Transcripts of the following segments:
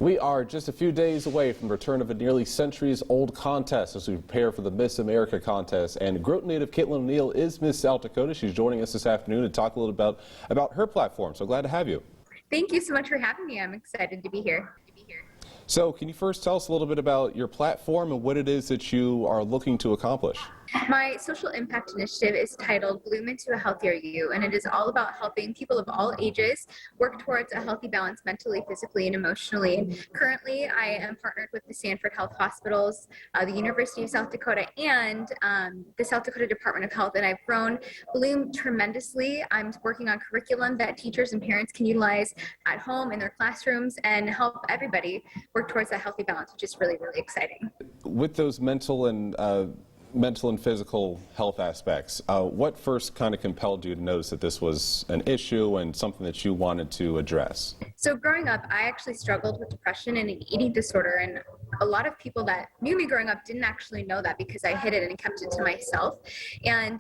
We are just a few days away from the return of a nearly centuries-old contest as we prepare for the Miss America contest. And Groton native Kaitlin Neill is Miss South Dakota. She's joining us this afternoon to talk a little about her platform. So glad to have you. Thank you so much for having me. I'm excited to be here. So can you first tell us a little bit about your platform and what it is that you are looking to accomplish? My social impact initiative is titled Bloom Into a Healthier You, and it is all about helping people of all ages work towards a healthy balance mentally, physically, and emotionally. And currently, I am partnered with the Sanford Health Hospitals, the University of South Dakota, and the South Dakota Department of Health, and I've grown Bloom tremendously. I'm working on curriculum that teachers and parents can utilize at home in their classrooms and help everybody work towards that healthy balance, which is really, really exciting. With those mental and physical health aspects, what first kind of compelled you to notice that this was an issue and something that you wanted to address? So growing up, I actually struggled with depression and an eating disorder, and a lot of people that knew me growing up didn't actually know that because I hid it and kept it to myself. And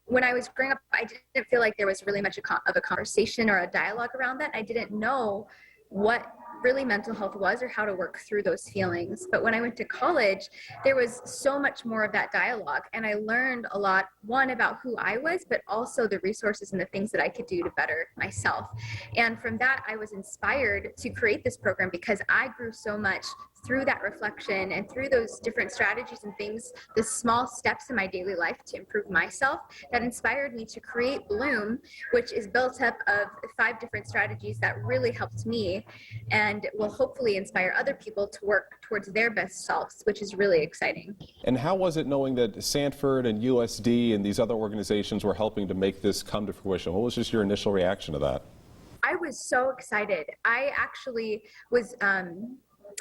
when I was growing up, I didn't feel like there was really much of a conversation or a dialogue around that. I didn't know what really mental health was or how to work through those feelings. But when I went to college, there was so much more of that dialogue, and I learned a lot, one, about who I was, but also the resources and the things that I could do to better myself. And from that, I was inspired to create this program because I grew so much through that reflection and through those different strategies and things, the small steps in my daily life to improve myself, that inspired me to create Bloom, which is built up of 5 different strategies that really helped me and will hopefully inspire other people to work towards their best selves, which is really exciting. And how was it knowing that Sanford and USD and these other organizations were helping to make this come to fruition? What was just your initial reaction to that? I was so excited. I actually was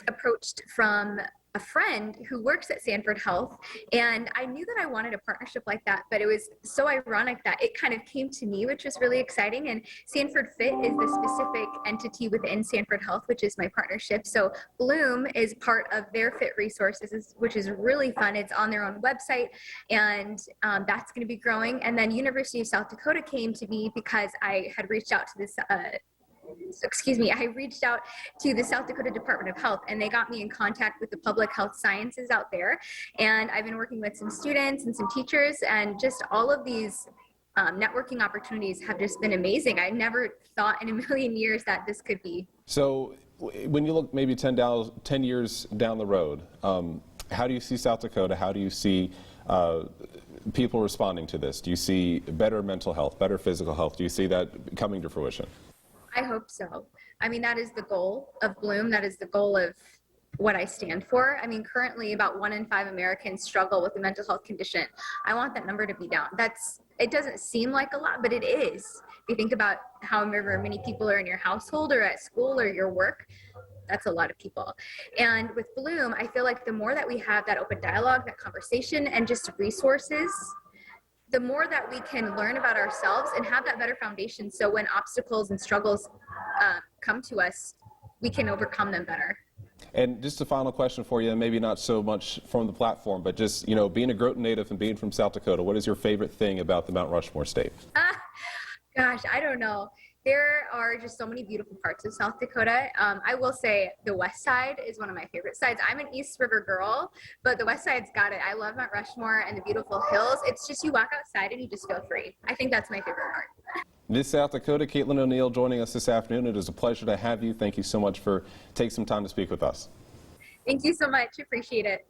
approached from a friend who works at Sanford Health, and I knew that I wanted a partnership like that, but it was so ironic that it kind of came to me, which was really exciting. And Sanford Fit is the specific entity within Sanford Health, which is my partnership. So Bloom is part of their Fit resources, which is really fun. It's on their own website, and that's going to be growing. And then University of South Dakota came to me because I had reached out to this I reached out to the South Dakota Department of Health, and they got me in contact with the public health sciences out there. And I've been working with some students and some teachers, and just all of these networking opportunities have just been amazing. I never thought in a million years that this could be. So when you look maybe 10 years down the road, how do you see South Dakota? How do you see people responding to this? Do you see better mental health, better physical health? Do you see that coming to fruition? I hope so. I mean, that is the goal of Bloom. That is the goal of what I stand for. I mean, currently about 1 in 5 Americans struggle with a mental health condition. I want that number to be down. It doesn't seem like a lot, but it is. If you think about however many people are in your household or at school or your work, that's a lot of people. And with Bloom, I feel like the more that we have that open dialogue, that conversation, and just resources, the more that we can learn about ourselves and have that better foundation, so when obstacles and struggles come to us, we can overcome them better. And just a final question for you, and maybe not so much from the platform, but just, being a Groton native and being from South Dakota, what is your favorite thing about the Mount Rushmore state? Gosh, I don't know. There are just so many beautiful parts of South Dakota. I will say the west side is one of my favorite sides. I'm an East River girl, but the west side's got it. I love Mount Rushmore and the beautiful hills. It's just, you walk outside and you just feel free. I think that's my favorite part. Miss South Dakota, Kaitlin O'Neill joining us this afternoon. It is a pleasure to have you. Thank you so much for taking some time to speak with us. Thank you so much. Appreciate it.